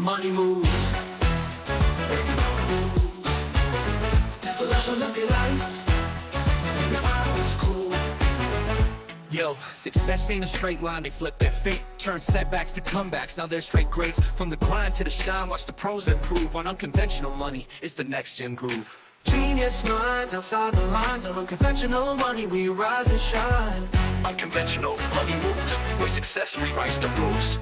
Money moves. Look at life. Redefine what's cool. Yo, success ain't a straight line, they flip their fate. Turn setbacks to comebacks, now they're straight greats. From the grind to the shine, watch the pros improve. On unconventional money, it's the next gen groove. Genius minds outside the lines. On unconventional money, we rise and shine. Unconventional money moves, where success rewrites the rules.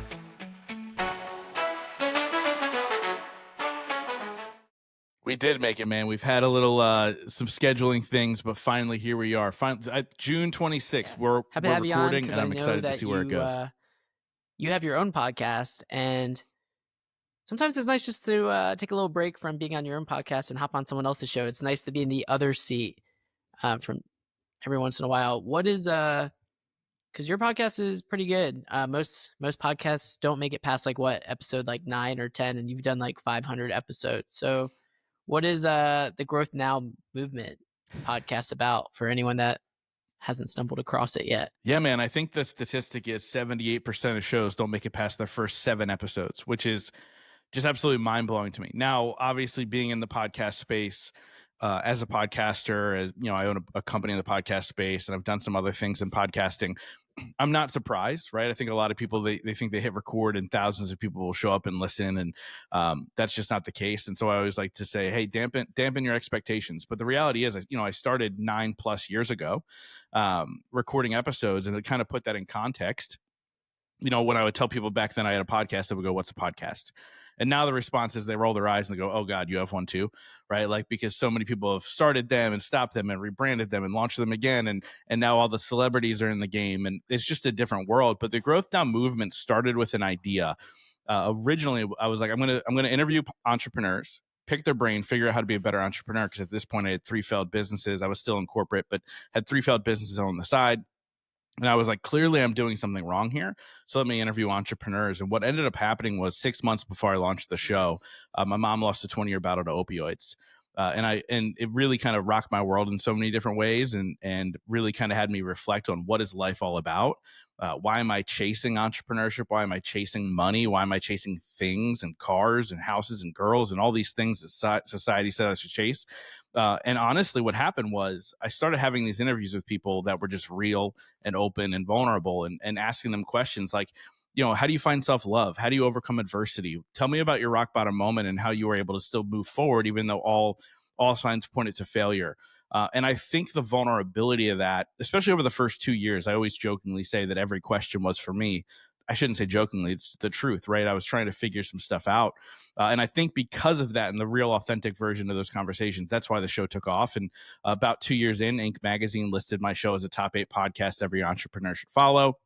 We did make it, man. We've had a little some scheduling things, but finally here we are. June 26th, we're recording, and I'm excited to see where it goes. You have your own podcast, and sometimes it's nice just to take a little break from being on your own podcast and hop on someone else's show. It's nice to be in the other seat from every once in a while. What is because your podcast is pretty good. Most podcasts don't make it past episode 9 or 10, and you've done 500 episodes. So what is the Growth Now movement podcast about for anyone that hasn't stumbled across it yet? Yeah, man. I think the statistic is 78% of shows don't make it past their first 7 episodes, which is just absolutely mind-blowing to me. Now, obviously, being in the podcast space as a podcaster, I own a company in the podcast space, and I've done some other things in podcasting. I'm not surprised, right? I think a lot of people, they think they hit record and thousands of people will show up and listen, and that's just not the case. And so I always like to say, hey, dampen your expectations. But the reality is, I started 9+ years ago recording episodes, and to kind of put that in context, when I would tell people back then I had a podcast, they would go, "What's a podcast?" And now the response is they roll their eyes and they go, "Oh God, you have one too," right? Because so many people have started them and stopped them and rebranded them and launched them again, and now all the celebrities are in the game, and it's just a different world. But the Growth Now movement started with an idea. Originally, I was like, I'm gonna interview entrepreneurs, pick their brain, figure out how to be a better entrepreneur. Because at this point, I had 3 failed businesses. I was still in corporate, but had 3 failed businesses on the side. And I was like, clearly I'm doing something wrong here. So let me interview entrepreneurs. And what ended up happening was 6 months before I launched the show, my mom lost a 20-year battle to opioids. And it really kind of rocked my world in so many different ways, and really kind of had me reflect on what is life all about. Why am I chasing entrepreneurship? Why am I chasing money? Why am I chasing things and cars and houses and girls and all these things that society said I should chase? And honestly, what happened was I started having these interviews with people that were just real and open and vulnerable, and asking them questions like, how do you find self-love? How do you overcome adversity? Tell me about your rock bottom moment and how you were able to still move forward, even though all signs pointed to failure. And I think the vulnerability of that, especially over the first 2 years, I always jokingly say that every question was for me. I shouldn't say jokingly, it's the truth, right? I was trying to figure some stuff out. And I think because of that and the real authentic version of those conversations, that's why the show took off. And about 2 years in, Inc. magazine listed my show as a top 8 podcast every entrepreneur should follow.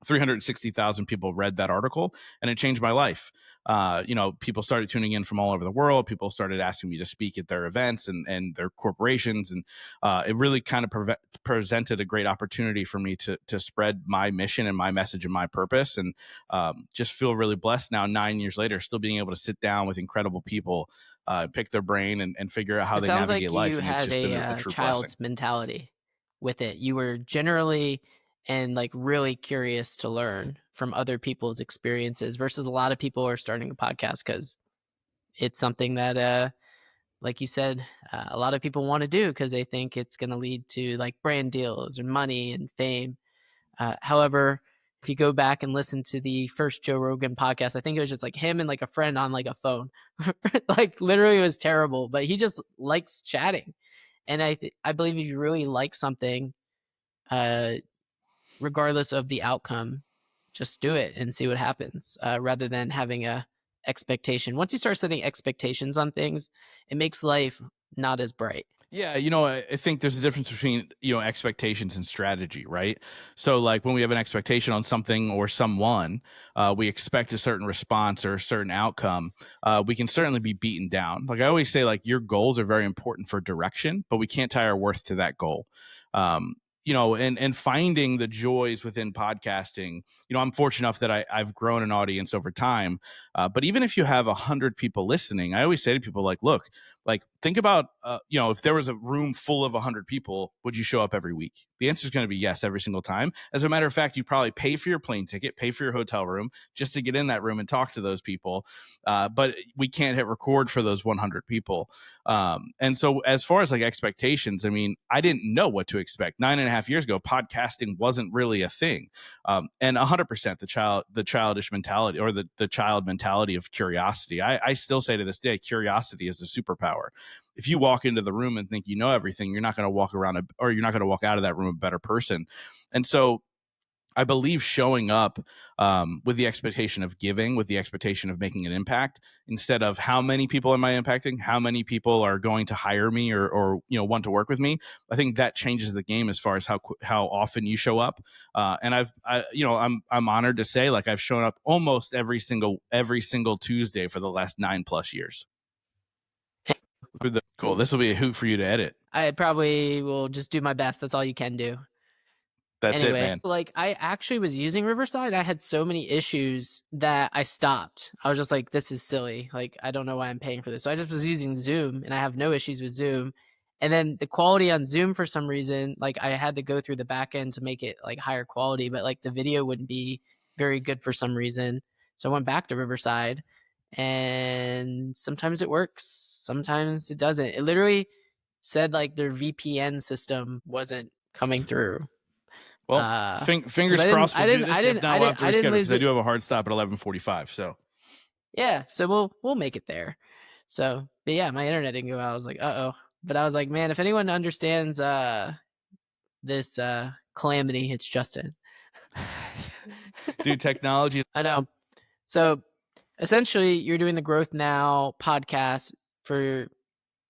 360,000 people read that article, and it changed my life. People started tuning in from all over the world. People started asking me to speak at their events and their corporations. And it really kind of presented a great opportunity for me to spread my mission and my message and my purpose. And just feel really blessed now, 9 years later, still being able to sit down with incredible people, pick their brain and figure out how they navigate life. It sounds like you had a child's mentality with it. You were generally and really curious to learn from other people's experiences versus a lot of people are starting a podcast because it's something that, like you said, a lot of people want to do because they think it's going to lead to brand deals or money and fame. However, if you go back and listen to the first Joe Rogan podcast, I think it was just him and a friend on a phone. Literally it was terrible, but he just likes chatting. And I believe if you really like something, regardless of the outcome, just do it and see what happens, rather than having a expectation. Once you start setting expectations on things, it makes life not as bright. Yeah, I think there's a difference between, expectations and strategy, right? So when we have an expectation on something or someone, we expect a certain response or a certain outcome, we can certainly be beaten down. I always say, your goals are very important for direction, but we can't tie our worth to that goal. And finding the joys within podcasting, I'm fortunate enough that I've grown an audience over time. But even if you have 100 people listening, I always say to people look, Like, think about, if there was a room full of 100 people, would you show up every week? The answer is going to be yes every single time. As a matter of fact, you probably pay for your plane ticket, pay for your hotel room just to get in that room and talk to those people. But we can't hit record for those 100 people. And so as far as like expectations, I mean, I didn't know what to expect. 9.5 years ago, podcasting wasn't really a thing. And 100% the childish mentality, or the child mentality of curiosity. I still say to this day, curiosity is a superpower. If you walk into the room and think you know everything, you're not going to walk around or you're not going to walk out of that room a better person. And so I believe showing up with the expectation of giving, with the expectation of making an impact, instead of how many people am I impacting, how many people are going to hire me or want to work with me. I think that changes the game as far as how often you show up. And I'm honored to say, like, I've shown up almost every single Tuesday for the last 9+ years. Cool. This will be a hoot for you to edit. I probably will just do my best. That's all you can do. That's anyway, it, man. Like, I actually was using Riverside. I had so many issues that I stopped. I was just like, this is silly. Like, I don't know why I'm paying for this. So I just was using Zoom, and I have no issues with Zoom. And then the quality on Zoom, for some reason, like, I had to go through the back end to make it like higher quality, but like the video wouldn't be very good for some reason. So I went back to Riverside, and sometimes it works, sometimes it doesn't. It literally said like their VPN system wasn't coming through. Well, fingers crossed we'll do this. If not, we'll have to reschedule because I do have a hard stop at 11:45. So yeah, so we'll make it there. So, but yeah, my internet didn't go out. I was like, uh-oh. But I was like, man, if anyone understands this calamity, it's Justin. Dude, technology. I know. So essentially, you're doing the Growth Now podcast for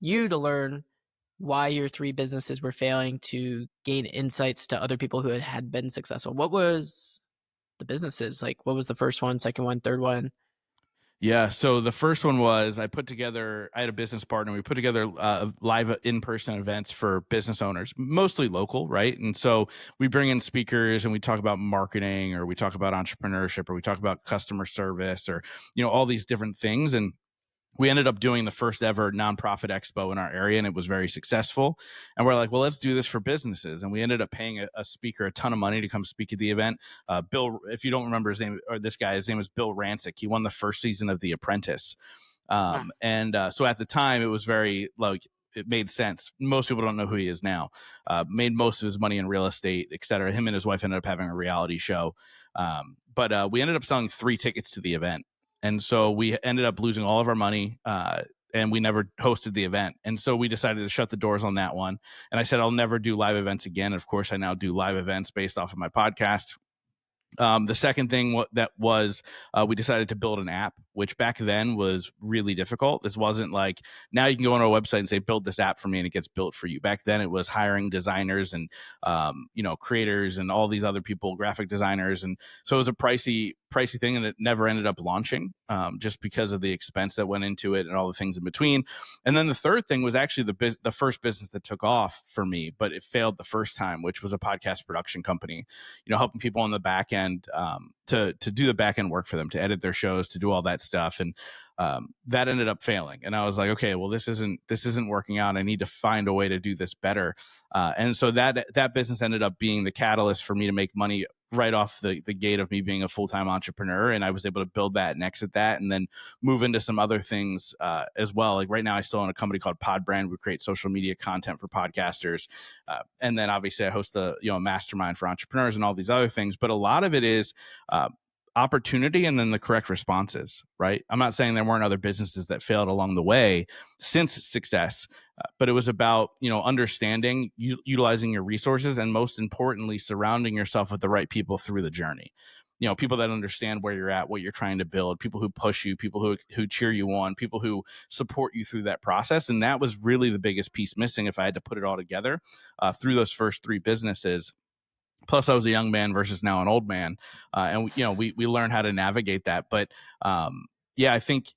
you to learn why your 3 businesses were failing, to gain insights to other people who had been successful. What was the businesses? Like, what was the first one, second one, third one? Yeah. So the first one was I had a business partner. We put together live in-person events for business owners, mostly local, right? And so we bring in speakers and we talk about marketing, or we talk about entrepreneurship, or we talk about customer service, or, all these different things. And we ended up doing the first ever nonprofit expo in our area, and it was very successful. And we're like, well, let's do this for businesses. And we ended up paying a speaker a ton of money to come speak at the event. Bill, if you don't remember his name, or this guy, his name was Bill Rancic. He won the first season of The Apprentice. And so at the time, it was very, like, it made sense. Most people don't know who he is now. Made most of his money in real estate, et cetera. Him and his wife ended up having a reality show. But we ended up selling 3 tickets to the event. And so we ended up losing all of our money, and we never hosted the event. And so we decided to shut the doors on that one. And I said, I'll never do live events again. Of course, I now do live events based off of my podcast. The second thing we decided to build an app, which back then was really difficult. This wasn't like now you can go on our website and say, build this app for me, and it gets built for you. Back then it was hiring designers and, creators and all these other people, graphic designers. And so it was a pricey thing, and it never ended up launching, just because of the expense that went into it and all the things in between. And then the third thing was actually the first business that took off for me, but it failed the first time, which was a podcast production company, helping people on the back end to do the back end work for them, to edit their shows, to do all that stuff. And that ended up failing. And I was like, okay, well, this isn't working out. I need to find a way to do this better. And so that business ended up being the catalyst for me to make money right off the gate of me being a full-time entrepreneur. And I was able to build that and exit that, and then move into some other things as well. Like right now I still own a company called Pod Brand. We create social media content for podcasters. And then obviously I host a mastermind for entrepreneurs and all these other things. But a lot of it is opportunity and then the correct responses, right? I'm not saying there weren't other businesses that failed along the way since success, but it was about, understanding, utilizing your resources, and most importantly, surrounding yourself with the right people through the journey. People that understand where you're at, what you're trying to build, people who push you, people who cheer you on, people who support you through that process. And that was really the biggest piece missing if I had to put it all together through those first 3 businesses. Plus I was a young man versus now an old man. And we learn how to navigate that. But, Yeah, I think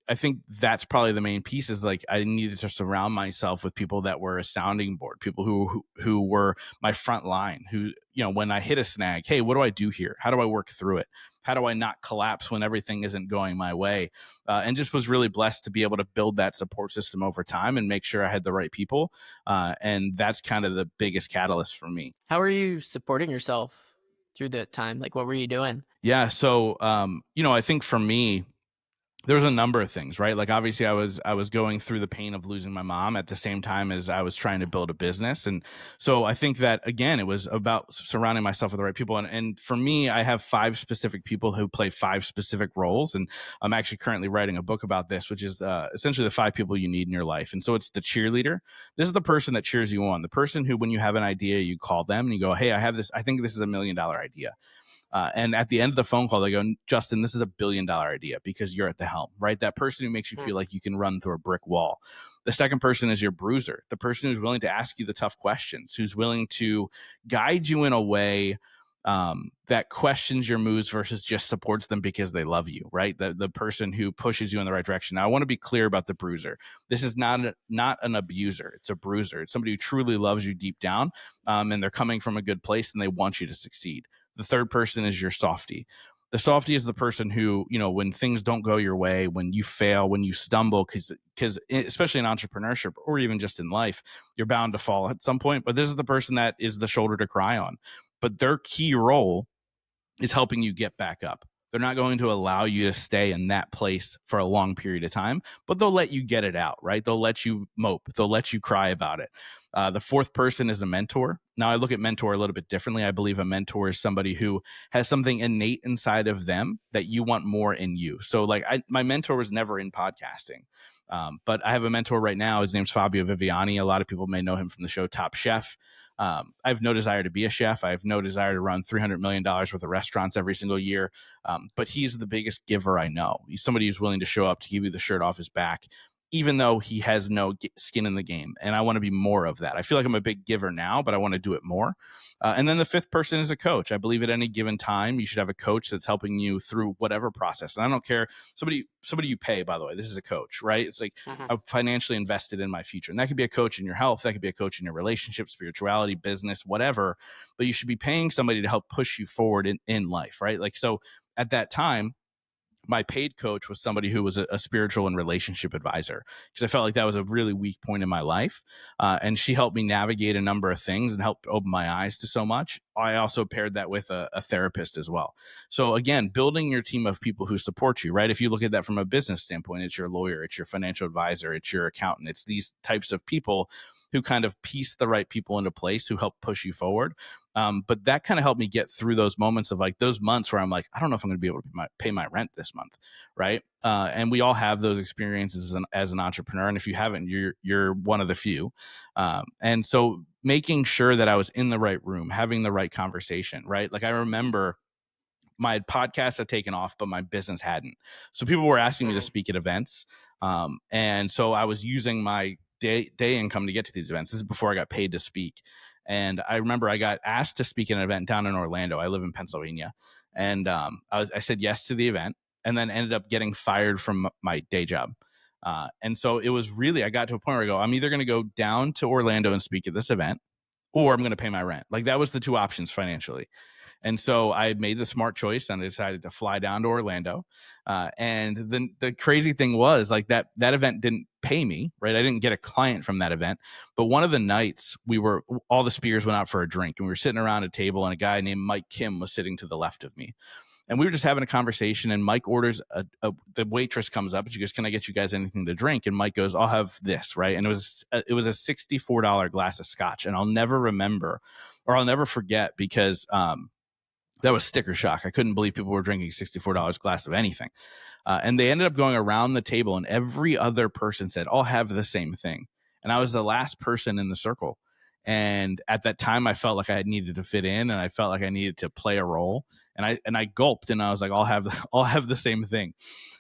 that's probably the main piece is like I needed to surround myself with people that were a sounding board, people who were my front line, who, when I hit a snag, hey, what do I do here? How do I work through it? How do I not collapse when everything isn't going my way? And just was really blessed to be able to build that support system over time and make sure I had the right people. And that's kind of the biggest catalyst for me. How are you supporting yourself through the time? Like, what were you doing? Yeah. So, I think for me, there was a number of things, right? Like obviously I was going through the pain of losing my mom at the same time as I was trying to build a business. And so I think that again, it was about surrounding myself with the right people. And for me, I have 5 specific people who play 5 specific roles. And I'm actually currently writing a book about this, which is essentially the 5 people you need in your life. And so it's the cheerleader. This is the person that cheers you on, the person who, when you have an idea, you call them and you go, hey, I think this is $1 million idea. And at the end of the phone call, they go, Justin, this is $1 billion idea because you're at the helm, right? That person who makes you feel like you can run through a brick wall. The second person is your bruiser, the person who's willing to ask you the tough questions, who's willing to guide you in a way that questions your moves versus just supports them because they love you, right? The person who pushes you in the right direction. Now, I want to be clear about the bruiser. This is not an abuser. It's a bruiser. It's somebody who truly loves you deep down, and they're coming from a good place and they want you to succeed. The third person is your softie. The softie is the person who, when things don't go your way, when you fail, when you stumble, because especially in entrepreneurship or even just in life, you're bound to fall at some point. But this is the person that is the shoulder to cry on. But their key role is helping you get back up. They're not going to allow you to stay in that place for a long period of time, but they'll let you get it out, right? They'll let you mope. They'll let you cry about it. The fourth person is a mentor. Now, I look at mentor a little bit differently. I believe a mentor is somebody who has something innate inside of them that you want more in you. So like my mentor was never in podcasting. But I have a mentor right now. His name's Fabio Viviani. A lot of people may know him from the show Top Chef. I have no desire to be a chef. I have no desire to run $300 million worth of restaurants every single year. But he's the biggest giver I know. He's somebody who's willing to show up to give you the shirt off his back, even though he has no skin in the game. And I want to be more of that. I feel like I'm a big giver now, but I want to do it more. And then the fifth person is a coach. I believe at any given time, you should have a coach that's helping you through whatever process. And I don't care, somebody you pay, by the way, this is a coach, right? It's like I'm financially invested in my future. And that could be a coach in your health. That could be a coach in your relationship, spirituality, business, whatever. But you should be paying somebody to help push you forward in life, right? Like, so at that time, my paid coach was somebody who was a spiritual and relationship advisor, because I felt like that was a really weak point in my life. And she helped me navigate a number of things and helped open my eyes to so much. I also paired that with a therapist as well. So again, building your team of people who support you, right? If you look at that from a business standpoint, it's your lawyer, it's your financial advisor, it's your accountant. It's these types of people who kind of piece the right people into place who help push you forward. But that kind of helped me get through those moments of like those months where I'm like, I don't know if I'm going to be able to pay my rent this month, right? And we all have those experiences as an entrepreneur, and if you haven't, you're one of the few. And so making sure that I was in the right room, having the right conversation, right? Like I remember my podcast had taken off, but my business hadn't. So people were asking me to speak at events, and so I was using my day income to get to these events. This is before I got paid to speak. And I remember I got asked to speak at an event down in Orlando. I live in Pennsylvania. And I said yes to the event, and then ended up getting fired from my day job. And so it was really, I got to a point where I go, I'm either going to go down to Orlando and speak at this event, or I'm going to pay my rent. Like that was the two options financially. And so I had made the smart choice and I decided to fly down to Orlando. And then the crazy thing was like that event didn't pay me, right? I didn't get a client from that event. But one of the nights all the speakers went out for a drink, and we were sitting around a table, and a guy named Mike Kim was sitting to the left of me. And we were just having a conversation, and Mike orders the waitress comes up and she goes, "Can I get you guys anything to drink?" And Mike goes, "I'll have this," right? And it was a $64 glass of scotch. And I'll never forget, because that was sticker shock. I couldn't believe people were drinking $64 glass of anything. And they ended up going around the table, and every other person said, "I'll have the same thing." And I was the last person in the circle. And at that time, I felt like I needed to fit in, and I felt like I needed to play a role. And I gulped, and I was like, I'll have the same thing.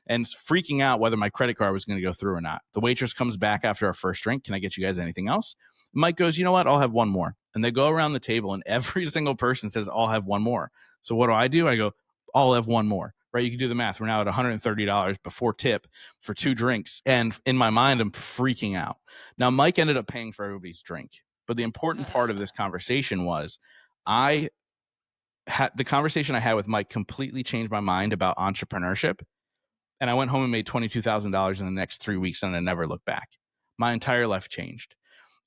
And freaking out whether my credit card was going to go through or not. The waitress comes back after our first drink. "Can I get you guys anything else?" Mike goes, "You know what? I'll have one more." And they go around the table, and every single person says, "I'll have one more." So what do? I go, "I'll have one more." right? You can do the math. We're now at $130 before tip for 2 drinks. And in my mind, I'm freaking out. Now, Mike ended up paying for everybody's drink. But the important part of this conversation was the conversation I had with Mike completely changed my mind about entrepreneurship. And I went home and made $22,000 in the next 3 weeks, and I never looked back. My entire life changed.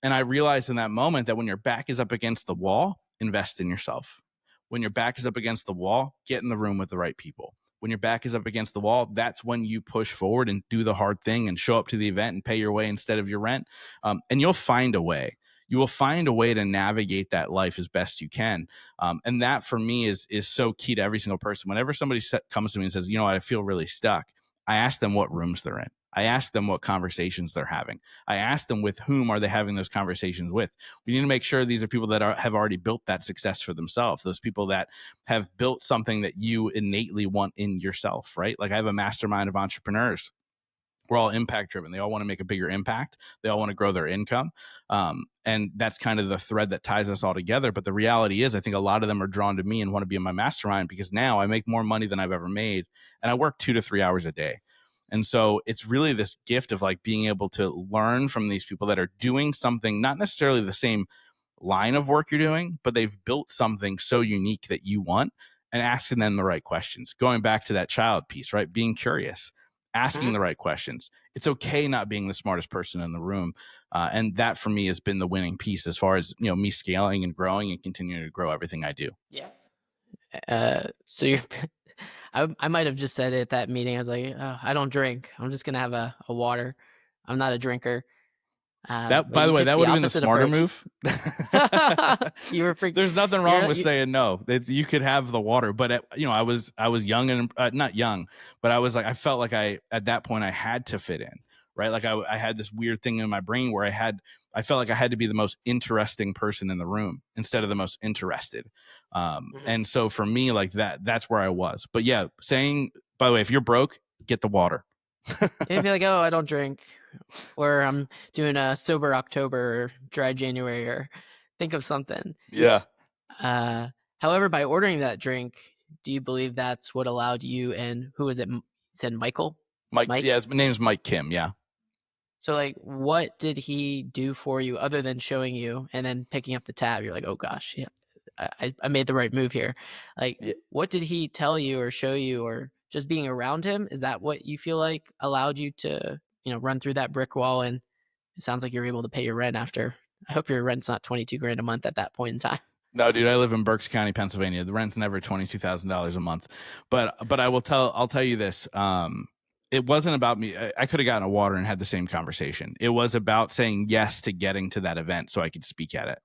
And I realized in that moment that when your back is up against the wall, invest in yourself. When your back is up against the wall, get in the room with the right people. When your back is up against the wall, that's when you push forward and do the hard thing and show up to the event and pay your way instead of your rent. And you'll find a way. You will find a way to navigate that life as best you can. And that for me is so key to every single person. Whenever somebody comes to me and says, you know, I feel really stuck, I ask them what rooms they're in. I ask them what conversations they're having. I ask them with whom are they having those conversations with. We need to make sure these are people that have already built that success for themselves. Those people that have built something that you innately want in yourself, right? Like I have a mastermind of entrepreneurs. We're all impact driven. They all want to make a bigger impact. They all want to grow their income. And that's kind of the thread that ties us all together. But the reality is, I think a lot of them are drawn to me and want to be in my mastermind because now I make more money than I've ever made. And I work 2 to 3 hours a day. And so it's really this gift of like being able to learn from these people that are doing something, not necessarily the same line of work you're doing, but they've built something so unique that you want, and asking them the right questions. Going back to that child piece, right? Being curious, asking the right questions. It's okay not being the smartest person in the room. And that for me has been the winning piece as far as, you know, me scaling and growing and continuing to grow everything I do. Yeah. So you're I might have just said it at that meeting. I was like, oh, I don't drink. I'm just gonna have a water. I'm not a drinker. That, But by you the way, took that would have been the opposite smarter approach. move. You were There's nothing wrong you're- with you- saying no. You could have the water, but you know, I was young and not young, but I was like, I felt like at that point I had to fit in, right? Like I had this weird thing in my brain where I felt like I had to be the most interesting person in the room instead of the most interested. And so for me, like that's where I was. But yeah, saying, by the way, if you're broke, get the water. It'd be like, oh, I don't drink, or I'm doing a sober October or dry January, or think of something. Yeah. However, by ordering that drink, do you believe that's what allowed you and who was it? Said Michael? Mike. Mike? Yeah, his name's Mike Kim. Yeah. So, like, what did he do for you other than showing you and then picking up the tab? You're like, oh gosh, yeah, I made the right move here. Like, Yeah. what did he tell you or show you, or just being around him? Is that what you feel like allowed you to, run through that brick wall? And it sounds like you're able to pay your rent after. I hope your rent's not 22 grand a month at that point in time. No, dude, I live in Berks County, Pennsylvania. The rent's never $22,000 a month. But I'll tell you this. It wasn't about me. I could have gotten a water and had the same conversation. It was about saying yes to getting to that event so I could speak at it,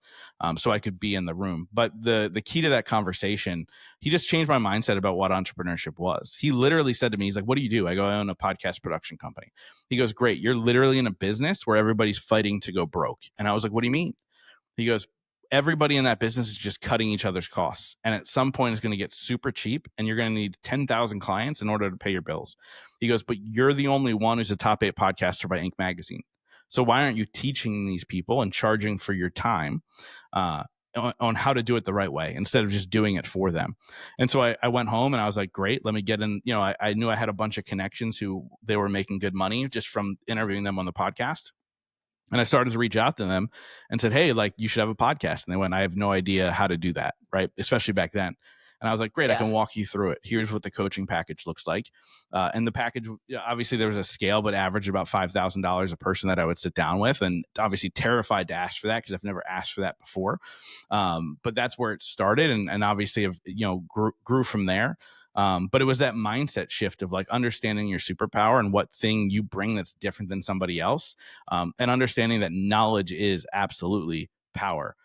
so I could be in the room. But the key to that conversation, he just changed my mindset about what entrepreneurship was. He literally said to me, he's like, what do you do? I go, I own a podcast production company. He goes, great. You're literally in a business where everybody's fighting to go broke. And I was like, what do you mean? He goes, everybody in that business is just cutting each other's costs. And at some point it's going to get super cheap and you're going to need 10,000 clients in order to pay your bills. He goes, but you're the only one who's a top 8 podcaster by Inc. magazine. So why aren't you teaching these people and charging for your time on how to do it the right way instead of just doing it for them? And so I went home and I was like, great, let me get in. I knew I had a bunch of connections who they were making good money just from interviewing them on the podcast. And I started to reach out to them and said, hey, like you should have a podcast. And they went, I have no idea how to do that. Right. Especially back then. And I was like, great, I can walk you through it. Here's what the coaching package looks like. And the package, obviously there was a scale, but averaged about $5,000 a person that I would sit down with. And obviously terrified to ask for that because I've never asked for that before. But that's where it started. And obviously, grew from there. But it was that mindset shift of like understanding your superpower and what thing you bring that's different than somebody else, and understanding that knowledge is absolutely power.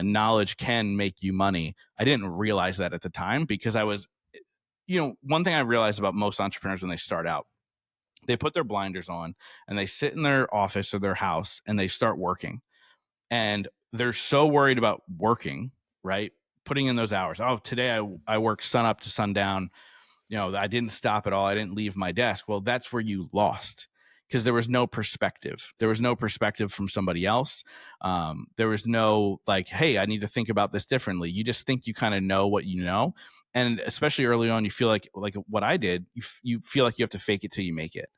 Knowledge can make you money. I didn't realize that at the time because I was, one thing I realized about most entrepreneurs when they start out, they put their blinders on and they sit in their office or their house and they start working. And they're so worried about working, right? Putting in those hours. Oh, today I worked sun up to sundown. I didn't stop at all. I didn't leave my desk. Well, that's where you lost because there was no perspective. There was no perspective from somebody else. There was no like, hey, I need to think about this differently. You just think you kind of know what you know. And especially early on, you feel like what I did, you feel like you have to fake it till you make it.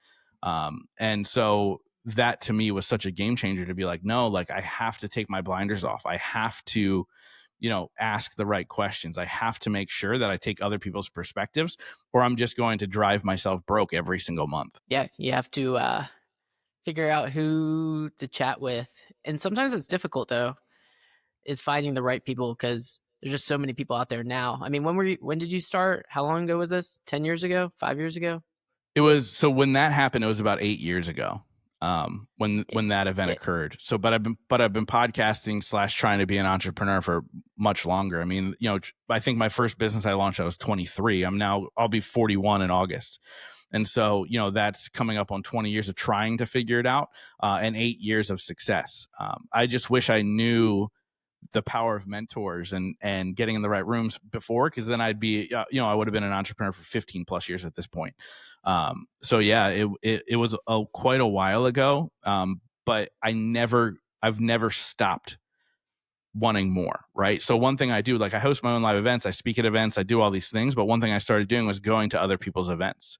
And so that to me was such a game changer to be like, no, like I have to take my blinders off. I have to, ask the right questions. I have to make sure that I take other people's perspectives, or I'm just going to drive myself broke every single month. Yeah, you have to figure out who to chat with. And sometimes it's difficult though, is finding the right people because there's just so many people out there now. I mean, when did you start? How long ago was this? 10 years ago? 5 years ago? It was, so when that happened, it was about 8 years ago. When that event Yeah. occurred. So, but I've been podcasting / trying to be an entrepreneur for much longer. I mean, I think my first business I launched, I was 23. I'll be 41 in August. And so, that's coming up on 20 years of trying to figure it out, and 8 years of success. I just wish I knew the power of mentors and getting in the right rooms before, because then I'd be, I would have been an entrepreneur for 15 plus years at this point. So yeah, it was quite a while ago. But I've never stopped wanting more. Right. So one thing I do, like I host my own live events, I speak at events, I do all these things. But one thing I started doing was going to other people's events.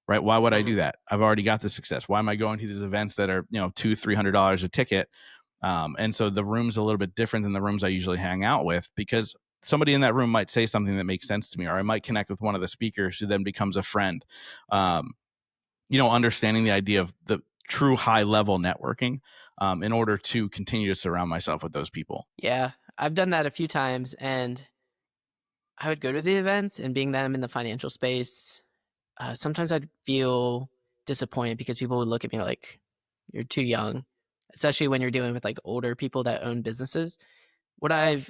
Right. Why would I do that? I've already got the success. Why am I going to these events that are, $200-$300 a ticket? And so the room's a little bit different than the rooms I usually hang out with, because somebody in that room might say something that makes sense to me, or I might connect with one of the speakers who then becomes a friend. Understanding the idea of the true high level networking, in order to continue to surround myself with those people. Yeah, I've done that a few times, and I would go to the events, and being that I'm in the financial space, sometimes I'd feel disappointed because people would look at me like, you're too young, especially when you're dealing with like older people that own businesses. What I've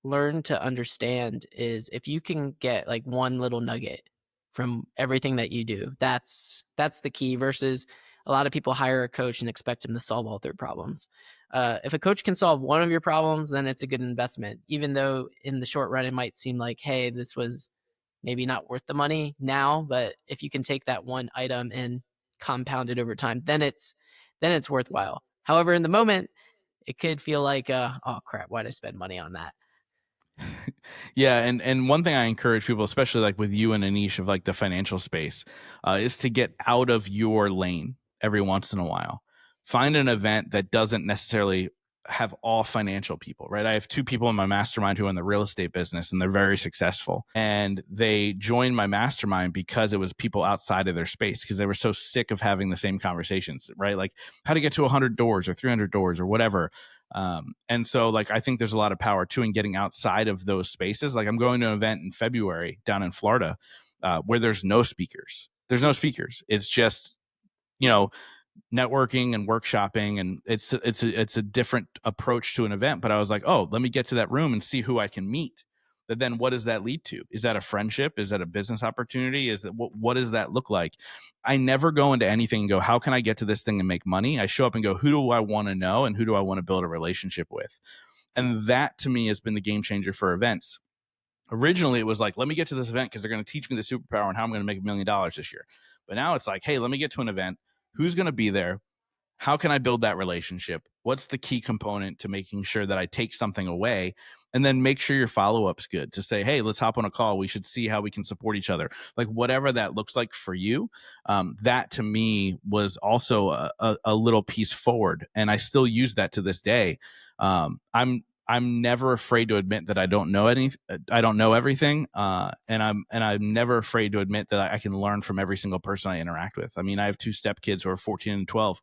learned to understand is if you can get like one little nugget from everything that you do, that's the key, versus a lot of people hire a coach and expect him to solve all their problems. If a coach can solve one of your problems, then it's a good investment, even though in the short run it might seem like, hey, this was maybe not worth the money now, but if you can take that one item and compound it over time, then it's worthwhile. However, in the moment, it could feel like, oh crap, why'd I spend money on that? Yeah, and one thing I encourage people, especially like with you in a niche of like the financial space, is to get out of your lane every once in a while. Find an event that doesn't necessarily have all financial people, right? I have 2 people in my mastermind who are in the real estate business, and they're very successful. And they joined my mastermind because it was people outside of their space, because they were so sick of having the same conversations, right? Like how to get to 100 doors or 300 doors or whatever. And so like, I think there's a lot of power too in getting outside of those spaces. Like I'm going to an event in February down in Florida, where there's no speakers. There's no speakers. It's just, you know, networking and workshopping, and it's a different approach to an event. But I was like, oh, let me get to that room and see who I can meet. But then what does that lead to? Is that a friendship? Is that a business opportunity? Is that what does that look like? I never go into anything and go, how can I get to this thing and make money? I show up and go, who do I want to know and who do I want to build a relationship with? And that to me has been the game changer for events. Originally, it was like, let me get to this event because they're going to teach me the superpower and how I'm going to make $1 million this year. But now it's like, hey, let me get to an event. Who's going to be there? How can I build that relationship? What's the key component to making sure that I take something away? And then make sure your follow-up's good to say, hey, let's hop on a call. We should see how we can support each other. Like whatever that looks like for you, that to me was also a little piece forward. And I still use that to this day. I'm never afraid to admit that I don't know I don't know everything. And I'm never afraid to admit that I can learn from every single person I interact with. I mean, I have 2 step kids who are 14 and 12.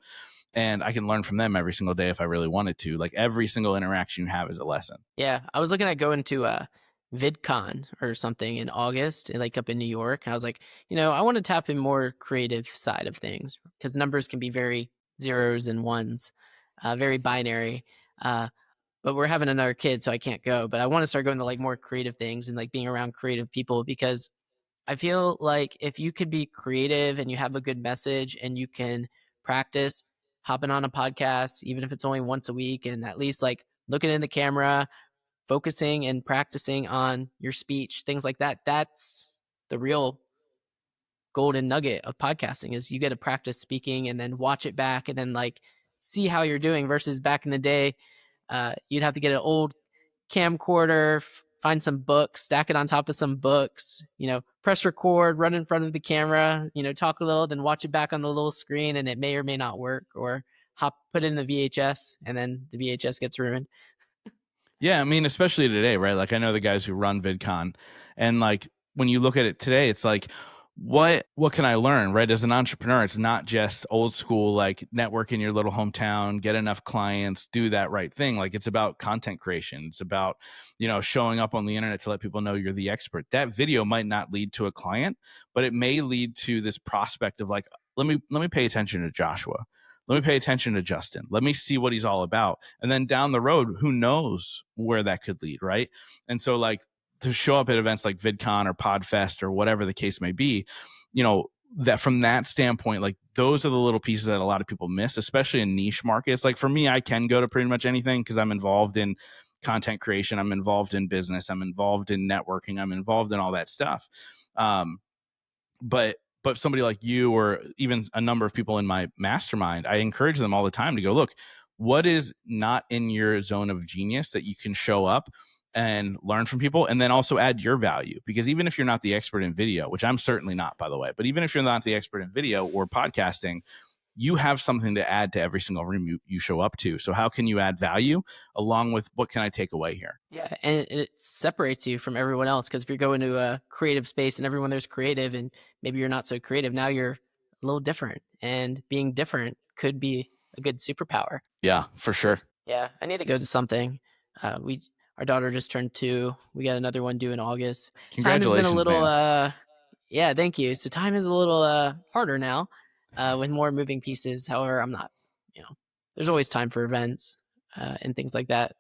And I can learn from them every single day if I really wanted to. Like every single interaction you have is a lesson. Yeah, I was looking at going to a VidCon or something in August, like up in New York. I was like, I want to tap in more creative side of things because numbers can be very zeros and ones, very binary. But we're having another kid, so I can't go. But I want to start going to like more creative things and like being around creative people, because I feel like if you could be creative and you have a good message and you can practice hopping on a podcast, even if it's only once a week, and at least like looking in the camera, focusing and practicing on your speech, things like that, that's the real golden nugget of podcasting is you get to practice speaking and then watch it back and then like see how you're doing versus back in the day, you'd have to get an old camcorder, find some books, stack it on top of some books, press record, run in front of the camera, talk a little, then watch it back on the little screen and it may or may not work, or put it in the VHS and then the VHS gets ruined. Yeah, I mean, especially today, right? Like I know the guys who run VidCon, and like when you look at it today, it's like what can I learn, right? As an entrepreneur, it's not just old school like network in your little hometown, get enough clients, do that right thing. Like it's about content creation. It's about, showing up on the internet to let people know you're the expert. That video might not lead to a client, but it may lead to this prospect of like, let me pay attention to Joshua. Let me pay attention to Justin. Let me see what he's all about. And then down the road, who knows where that could lead, right? And so like to show up at events like VidCon or PodFest or whatever the case may be, that from that standpoint, like those are the little pieces that a lot of people miss, especially in niche markets. Like for me, I can go to pretty much anything because I'm involved in content creation. I'm involved in business. I'm involved in networking. I'm involved in all that stuff. But somebody like you or even a number of people in my mastermind, I encourage them all the time to go, look, what is not in your zone of genius that you can show up and learn from people, and then also add your value? Because even if you're not the expert in video, which I'm certainly not, by the way, but even if you're not the expert in video or podcasting, you have something to add to every single room you show up to. So how can you add value along with what can I take away here? Yeah, and it separates you from everyone else, because if you're going to a creative space and everyone there's creative and maybe you're not so creative, now you're a little different, and being different could be a good superpower. Yeah, for sure. Yeah, I need to go to something. Our daughter just turned 2. We got another one due in August. Congratulations, time has been a little man. Yeah, thank you. So time is a little harder now, with more moving pieces. However, I'm not, there's always time for events and things like that.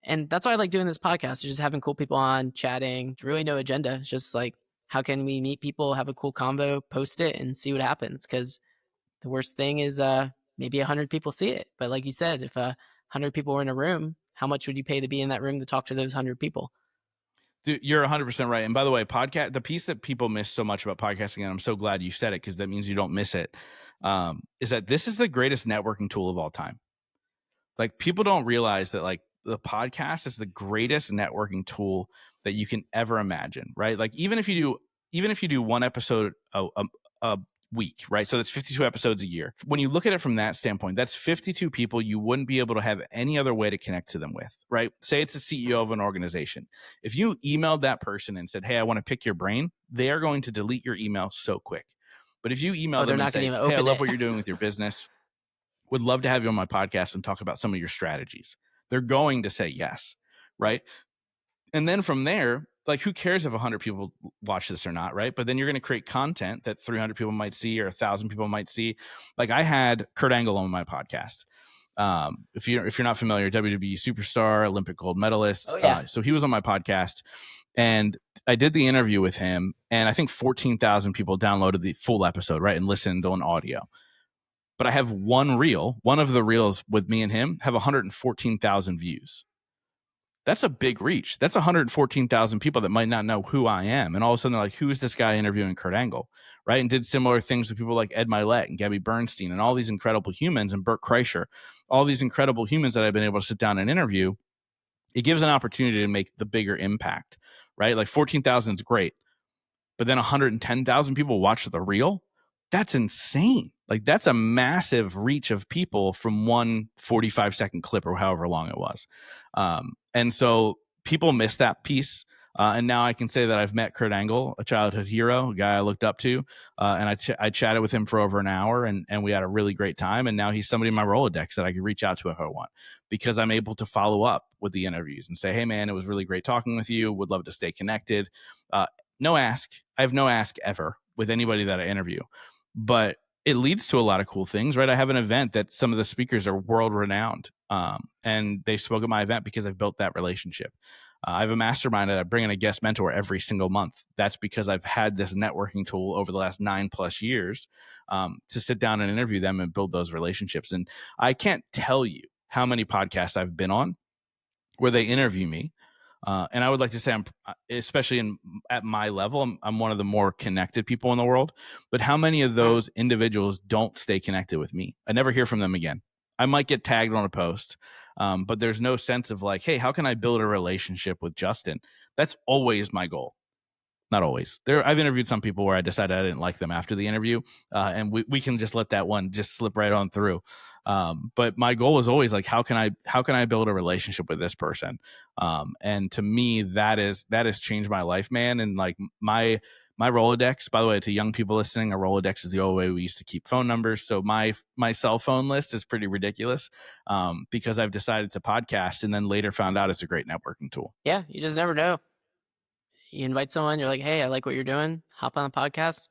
And that's why I like doing this podcast, just having cool people on, chatting, really no agenda. It's just like, how can we meet people, have a cool convo, post it, and see what happens? Because the worst thing is maybe 100 people see it. But like you said, if 100 people were in a room, how much would you pay to be in that room to talk to those 100 people? Dude, you're 100% right. And by the way, the piece that people miss so much about podcasting, and I'm so glad you said it because that means you don't miss it, is that this is the greatest networking tool of all time. Like people don't realize that like the podcast is the greatest networking tool that you can ever imagine, right? Like even if you do one episode a week, right? So that's 52 episodes a year. When you look at it from that standpoint, that's 52 people you wouldn't be able to have any other way to connect to them with, right? Say it's the CEO of an organization. If you emailed that person and said, hey, I want to pick your brain, they are going to delete your email so quick. But if you email them and say, hey, I love what you're doing with your business, would love to have you on my podcast and talk about some of your strategies, they're going to say yes, right? And then from there, like who cares if 100 people watch this or not, right? But then you're going to create content that 300 people might see or 1,000 people might see. Like I had Kurt Angle on my podcast. If you're not familiar, WWE superstar, Olympic gold medalist. Oh, yeah. So he was on my podcast, and I did the interview with him, and I think 14,000 people downloaded the full episode, right, and listened on audio. But I have one of the reels with me and him have 114,000 views. That's a big reach. That's 114,000 people that might not know who I am. And all of a sudden they're like, who is this guy interviewing Kurt Angle? Right. And did similar things with people like Ed Milet and Gabby Bernstein and all these incredible humans, and Burt Kreischer, all these incredible humans that I've been able to sit down and interview. It gives an opportunity to make the bigger impact, right? Like 14,000 is great, but then 110,000 people watch the reel. That's insane. Like that's a massive reach of people from one 45-second clip or however long it was. And so people miss that piece. And now I can say that I've met Kurt Angle, a childhood hero, a guy I looked up to. And I chatted with him for over an hour and we had a really great time. And now he's somebody in my Rolodex that I can reach out to if I want, because I'm able to follow up with the interviews and say, hey man, it was really great talking with you. Would love to stay connected. No ask. I have no ask ever with anybody that I interview, but it leads to a lot of cool things, right? I have an event that some of the speakers are world renowned, and they spoke at my event because I've built that relationship. I have a mastermind that I bring in a guest mentor every single month. That's because I've had this networking tool over the last 9+ years to sit down and interview them and build those relationships. And I can't tell you how many podcasts I've been on where they interview me. And I would like to say especially at my level, I'm one of the more connected people in the world. But how many of those individuals don't stay connected with me? I never hear from them again. I might get tagged on a post, but there's no sense of like, hey, how can I build a relationship with Justin? That's always my goal. Not always. I've interviewed some people where I decided I didn't like them after the interview, and we can just let that one just slip right on through. But my goal is always like, how can I build a relationship with this person? And to me, that has changed my life, man. And like my Rolodex, by the way, to young people listening, a Rolodex is the old way we used to keep phone numbers. So my cell phone list is pretty ridiculous, because I've decided to podcast and then later found out it's a great networking tool. Yeah, you just never know. You invite someone, you're like, hey, I like what you're doing. Hop on the podcast.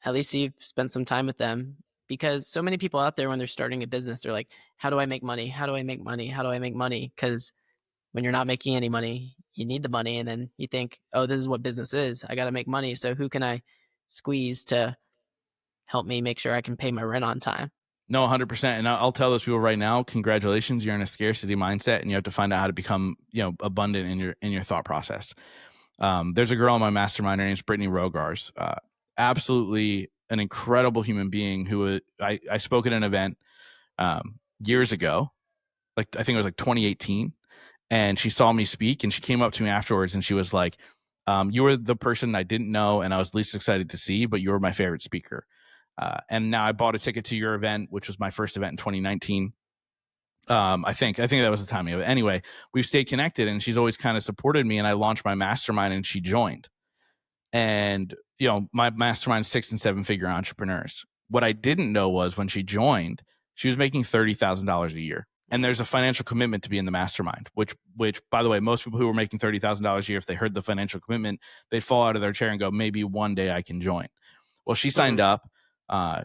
At least you've spent some time with them, because so many people out there, when they're starting a business, they're like, how do I make money? How do I make money? How do I make money? Because when you're not making any money, you need the money. And then you think, oh, this is what business is. I got to make money. So who can I squeeze to help me make sure I can pay my rent on time? No, 100%. And I'll tell those people right now, congratulations, you're in a scarcity mindset, and you have to find out how to become, abundant in your thought process. There's a girl in my mastermind. Her name's Brittany Rogars. Absolutely an incredible human being who I spoke at an event years ago. Like, I think it was like 2018. And she saw me speak, and she came up to me afterwards and she was like, you were the person I didn't know and I was least excited to see, but you were my favorite speaker. And now I bought a ticket to your event, which was my first event in 2019. I think that was the timing of it. Anyway, we've stayed connected, and she's always kind of supported me. And I launched my mastermind, and she joined. And my mastermind 6 and 7 figure entrepreneurs. What I didn't know was when she joined, she was making $30,000 a year. And there's a financial commitment to be in the mastermind, which, by the way, most people who were making $30,000 a year, if they heard the financial commitment, they'd fall out of their chair and go, maybe one day I can join. Well, she signed up.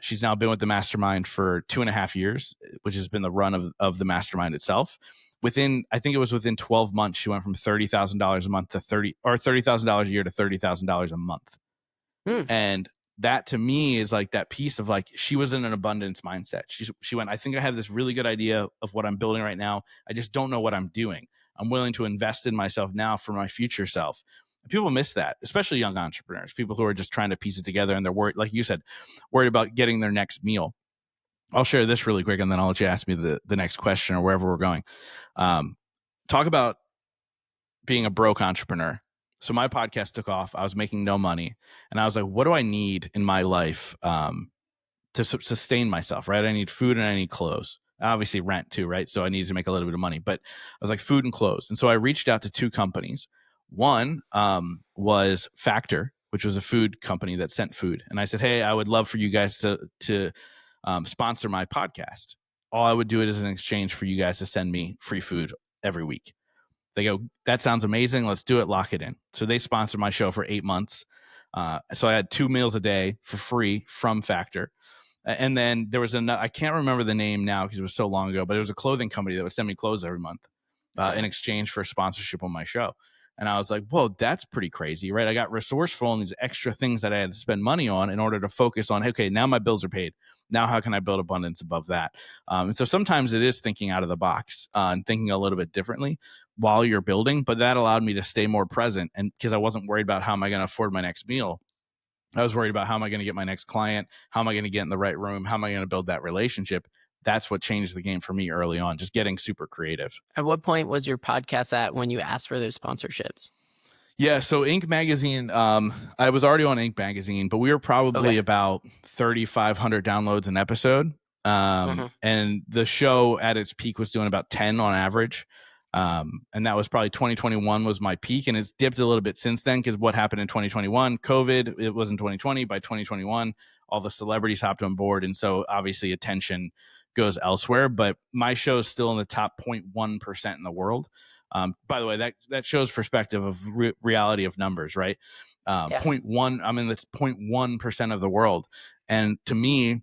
She's now been with the mastermind for 2.5 years, which has been the run of the mastermind itself. Within 12 months, she went from $30,000 a month to $30,000 a year to $30,000 a month. And that to me is like that piece of like, she was in an abundance mindset. She went, I think I have this really good idea of what I'm building right now. I just don't know what I'm doing. I'm willing to invest in myself now for my future self. And people miss that, especially young entrepreneurs, people who are just trying to piece it together, and they're worried, like you said, worried about getting their next meal. I'll share this really quick, and then I'll let you ask me the next question or wherever we're going. Talk about being a broke entrepreneur. So my podcast took off. I was making no money, and I was like, what do I need in my life to sustain myself, right? I need food and I need clothes. Obviously rent too, right? So I needed to make a little bit of money, but I was like, food and clothes. And so I reached out to 2 companies. One was Factor, which was a food company that sent food. And I said, hey, I would love for you guys to sponsor my podcast. All I would do it as an exchange for you guys to send me free food every week. They go, that sounds amazing. Let's do it. Lock it in. So they sponsored my show for 8 months. So I had 2 meals a day for free from Factor. And then there was I can't remember the name now because it was so long ago, but it was a clothing company that would send me clothes every month in exchange for sponsorship on my show. And I was like, whoa, that's pretty crazy, right? I got resourceful on these extra things that I had to spend money on in order to focus on, okay, now my bills are paid. Now how can I build abundance above that? And so sometimes it is thinking out of the box and thinking a little bit differently while you're building, but that allowed me to stay more present. And because I wasn't worried about how am I going to afford my next meal, I was worried about how am I going to get my next client? How am I going to get in the right room? How am I going to build that relationship? That's what changed the game for me early on, just getting super creative. At what point was your podcast at when you asked for those sponsorships? Yeah, so Inc. Magazine, I was already on Inc. Magazine, but we were probably about 3,500 downloads an episode. And the show at its peak was doing about 10 on average. And that was probably 2021 was my peak, and it's dipped a little bit since then because what happened in 2021, COVID, it was in 2020. By 2021, all the celebrities hopped on board, and so obviously attention goes elsewhere. But my show is still in the top 0.1% in the world. By the way, that shows perspective of reality of numbers, right? 0.1, I'm in the 0.1% of the world, and to me,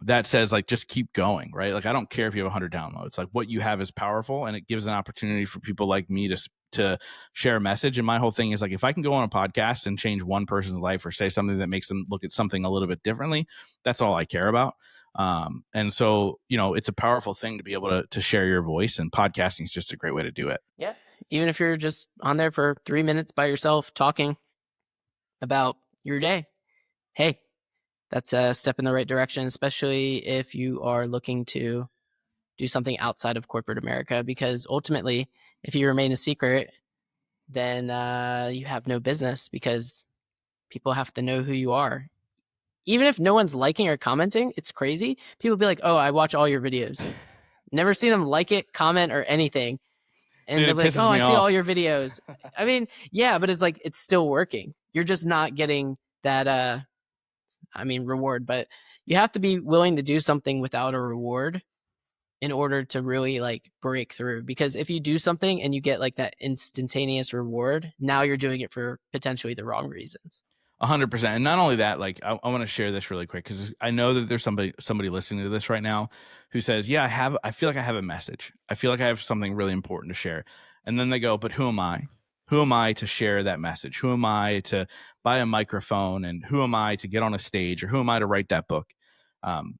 that says like just keep going, right? Like I don't care if you have 100 downloads. Like what you have is powerful, and it gives an opportunity for people like me to share a message. And my whole thing is like if I can go on a podcast and change one person's life or say something that makes them look at something a little bit differently, that's all I care about. And so it's a powerful thing to be able to share your voice, and podcasting is just a great way to do it. Yeah, even if you're just on there for 3 minutes by yourself talking about your day, hey, that's a step in the right direction, especially if you are looking to do something outside of corporate America, because ultimately, if you remain a secret, then you have no business, because people have to know who you are. Even if no one's liking or commenting, it's crazy. People be like, oh, I watch all your videos. Never seen them like it, comment, or anything. And Dude, they'll it be like, pisses oh, I me see all off. your videos. I mean, yeah, but it's like, it's still working. You're just not getting that, reward. But you have to be willing to do something without a reward in order to really like break through. Because if you do something and you get like that instantaneous reward, now you're doing it for potentially the wrong reasons. 100%. And not only that, like I want to share this really quick, because I know that there's somebody listening to this right now who says, yeah, I feel like I have a message. I feel like I have something really important to share. And then they go, but who am I? Who am I to share that message? Who am I to buy a microphone? And who am I to get on a stage? Or who am I to write that book?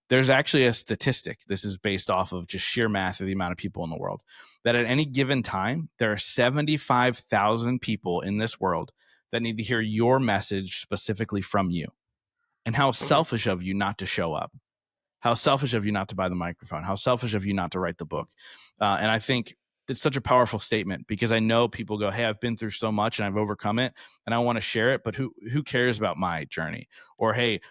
There's actually a statistic. This is based off of just sheer math of the amount of people in the world, that at any given time, there are 75,000 people in this world that need to hear your message specifically from you. And how selfish of you not to show up. How selfish of you not to buy the microphone. How selfish of you not to write the book. And I think it's such a powerful statement, because I know people go, hey, I've been through so much and I've overcome it and I want to share it, but who cares about my journey? Or, hey,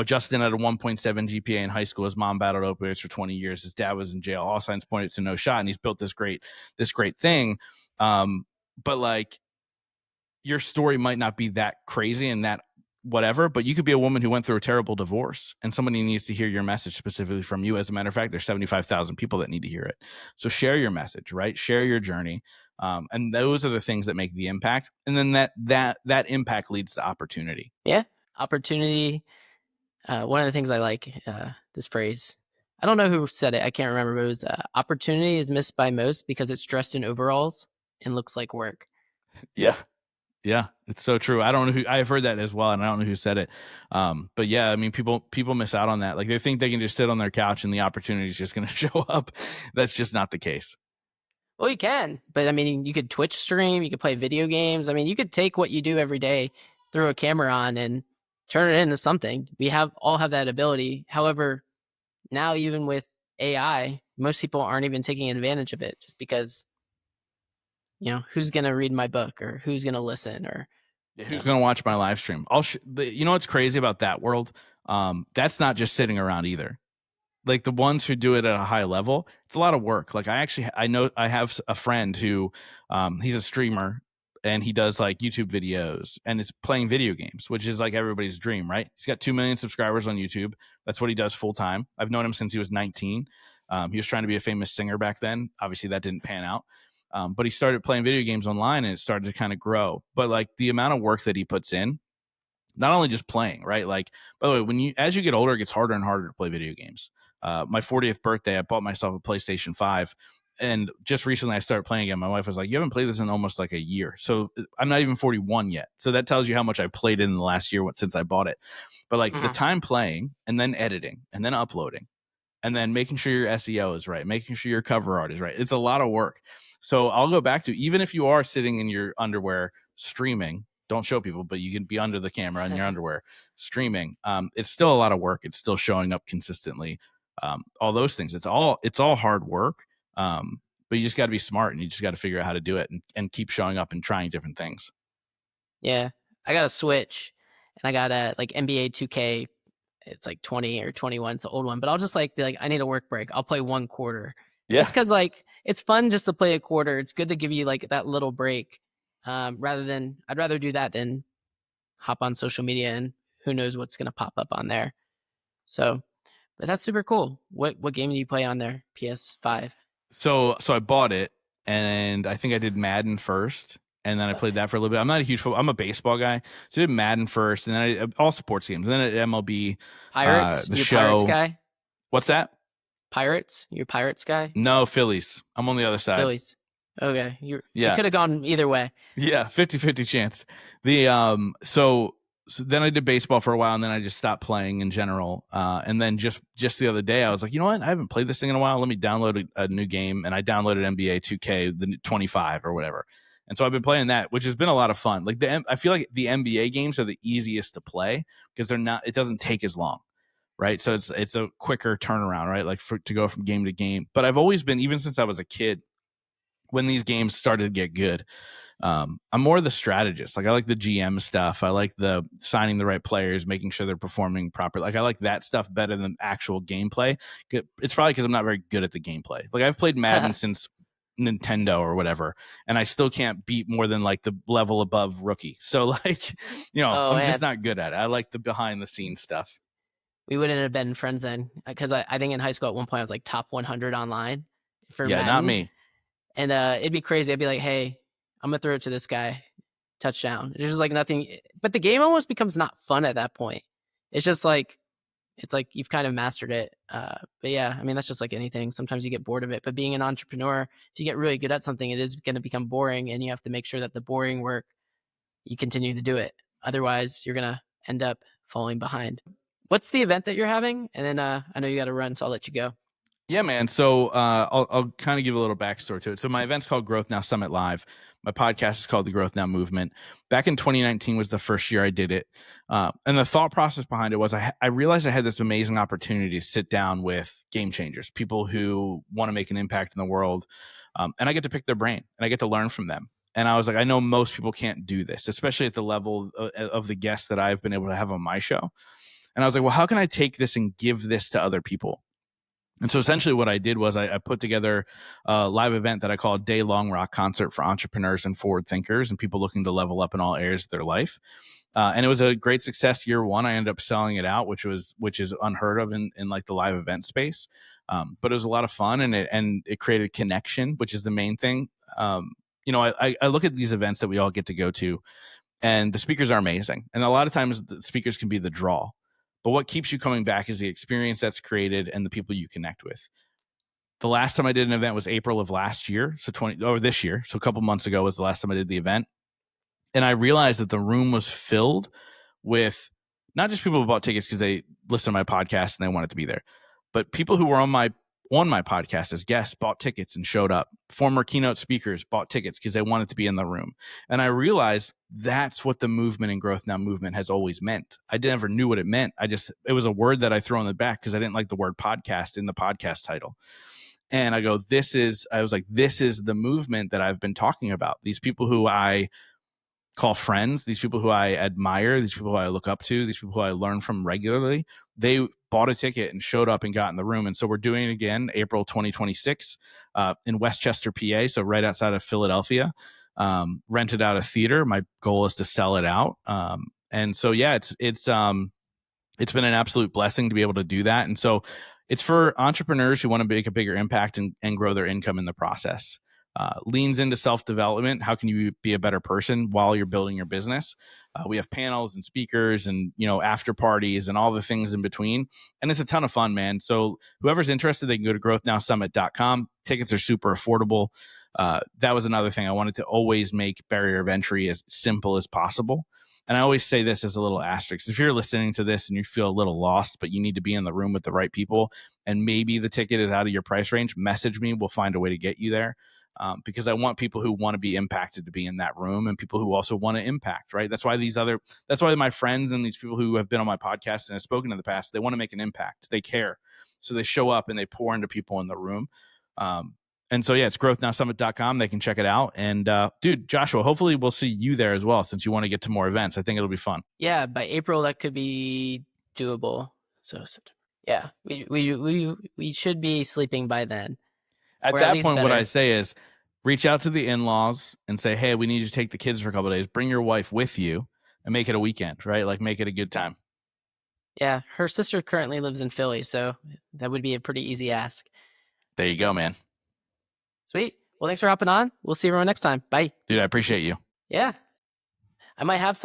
Justin had a 1.7 GPA in high school. His mom battled opioids for 20 years. His dad was in jail. All signs pointed to no shot, and he's built this great thing. But like, your story might not be that crazy and that whatever, but you could be a woman who went through a terrible divorce and somebody needs to hear your message specifically from you. As a matter of fact, there's 75,000 people that need to hear it. So share your message, right? Share your journey. And those are the things that make the impact. And then that impact leads to opportunity. Yeah. Opportunity. One of the things I like, this phrase, I don't know who said it. I can't remember, but it was opportunity is missed by most because it's dressed in overalls and looks like work. Yeah. Yeah, it's so true. I don't know who, I've heard that as well, and I don't know who said it. But yeah, I mean, people miss out on that. Like, they think they can just sit on their couch and the opportunity is just going to show up. That's just not the case. Well, you can, but I mean, you could Twitch stream, you could play video games. I mean, you could take what you do every day, throw a camera on, and turn it into something. We all have that ability. However, now even with AI, most people aren't even taking advantage of it, just because, who's going to read my book, or who's going to listen, or who's going to watch my live stream? You know what's crazy about that world? That's not just sitting around either. Like, the ones who do it at a high level, it's a lot of work. Like, I know I have a friend who, he's a streamer, and he does like YouTube videos and is playing video games, which is like everybody's dream, right? He's got 2 million subscribers on YouTube. That's what he does full time. I've known him since he was 19. He was trying to be a famous singer back then. Obviously that didn't pan out. But he started playing video games online and it started to kind of grow. But like, the amount of work that he puts in, not only just playing, right? Like, by the way, as you get older, it gets harder and harder to play video games. My 40th birthday, I bought myself a PlayStation 5. And just recently I started playing again. My wife was like, you haven't played this in almost like a year. So I'm not even 41 yet. So that tells you how much I played in the last year since I bought it. But like, the time playing and then editing and then uploading and then making sure your SEO is right, making sure your cover art is right. It's a lot of work. So I'll go back to, even if you are sitting in your underwear streaming, don't show people, but you can be under the camera in your underwear streaming. It's still a lot of work. It's still showing up consistently. All those things. It's all hard work. But you just got to be smart, and you just got to figure out how to do it and keep showing up and trying different things. Yeah. I got a Switch, and I got a like NBA 2K. It's like 20 or 21. It's the old one, but I'll just like be like, I need a work break. I'll play 1 quarter. Yeah. Just because like it's fun just to play a quarter. It's good to give you like that little break. I'd rather do that than hop on social media and who knows what's gonna pop up on there. So, but that's super cool. What game do you play on there? PS5. So I bought it, and I think I did Madden first, and then I played that for a little bit. I'm not a huge football. I'm a baseball guy, so I did Madden first, and then all sports games. And then at MLB, Pirates. the You're show. Pirates guy. What's that? Pirates. You're Pirates guy. No, Phillies. I'm on the other side. Phillies. Okay. You Yeah. could have gone either way. Yeah, 50-50 chance. So So then I did baseball for a while, and then I just stopped playing in general. And then just the other day, I was like, you know what? I haven't played this thing in a while. Let me download a new game. And I downloaded NBA 2K, the 25 or whatever. And so I've been playing that, which has been a lot of fun. Like I feel like the NBA games are the easiest to play because it doesn't take as long, right? So it's a quicker turnaround, right? Like to go from game to game. But I've always been, even since I was a kid, when these games started to get good, I'm more the strategist. Like I like the GM stuff. I like the signing the right players, making sure they're performing properly. Like I like that stuff better than actual gameplay. It's probably because I'm not very good at the gameplay. Like I've played Madden since Nintendo or whatever, and I still can't beat more than like the level above rookie. So like, I'm just not good at it. I like the behind the scenes stuff. We wouldn't have been friends then, because I think in high school at one point I was like top 100 online for Yeah, Madden. not me. And it'd be crazy. I'd be like, hey, I'm going to throw it to this guy. Touchdown. There's just like nothing. But the game almost becomes not fun at that point. It's just like, you've kind of mastered it. But yeah, I mean, that's just like anything. Sometimes you get bored of it. But being an entrepreneur, if you get really good at something, it is going to become boring. And you have to make sure that the boring work, you continue to do it. Otherwise, you're going to end up falling behind. What's the event that you're having? And then I know you got to run, so I'll let you go. Yeah, man. So I'll kind of give a little backstory to it. So my event's called Growth Now Summit Live. My podcast is called The Growth Now Movement. Back in 2019 was the first year I did it. And the thought process behind it was I realized I had this amazing opportunity to sit down with game changers, people who want to make an impact in the world. And I get to pick their brain and I get to learn from them. And I was like, I know most people can't do this, especially at the level of the guests that I've been able to have on my show. And I was like, well, how can I take this and give this to other people? And so essentially what I did was I put together a live event that I call a day-long rock concert for entrepreneurs and forward thinkers and people looking to level up in all areas of their life. And it was a great success year one. I ended up selling it out, which is unheard of in like the live event space. But it was a lot of fun and it created connection, which is the main thing. I look at these events that we all get to go to, and the speakers are amazing. And a lot of times the speakers can be the draw. But what keeps you coming back is the experience that's created and the people you connect with. The last time I did an event was April of last year. This year. So a couple months ago was the last time I did the event. And I realized that the room was filled with not just people who bought tickets because they listened to my podcast and they wanted to be there, but people who were on my podcast as guests bought tickets and showed up. Former keynote speakers bought tickets because they wanted to be in the room. And I realized that's what the movement and Growth Now movement has always meant. I never knew what it meant. It was a word that I threw on the back because I didn't like the word podcast in the podcast title. And I go, this is the movement that I've been talking about. These people who I call friends, these people who I admire, these people who I look up to, these people who I learn from regularly, they bought a ticket and showed up and got in the room. And so we're doing it again, April 2026 in Westchester, PA, so right outside of Philadelphia. Rented out a theater. My goal is to sell it out. And so, yeah, it's been an absolute blessing to be able to do that. And so it's for entrepreneurs who want to make a bigger impact and grow their income in the process. Leans into self-development. How can you be a better person while you're building your business? We have panels and speakers and, after parties and all the things in between. And it's a ton of fun, man. So whoever's interested, they can go to growthnowsummit.com. Tickets are super affordable. That was another thing. I wanted to always make barrier of entry as simple as possible. And I always say this as a little asterisk. If you're listening to this and you feel a little lost, but you need to be in the room with the right people, and maybe the ticket is out of your price range, message me. We'll find a way to get you there. Because I want people who want to be impacted to be in that room and people who also want to impact, right? That's why my friends and these people who have been on my podcast and have spoken in the past, they want to make an impact. They care. So they show up and they pour into people in the room. And so, yeah, it's growthnowsummit.com. They can check it out. And dude, Joshua, hopefully we'll see you there as well, since you want to get to more events. I think it'll be fun. Yeah, by April, that could be doable. So, yeah, we should be sleeping by then. At that point, what I say is reach out to the in-laws and say, hey, we need you to take the kids for a couple of days. Bring your wife with you and make it a weekend, right? Like make it a good time. Yeah, her sister currently lives in Philly, so that would be a pretty easy ask. There you go, man. Sweet. Well, thanks for hopping on. We'll see everyone next time. Bye. Dude, I appreciate you. Yeah. I might have some.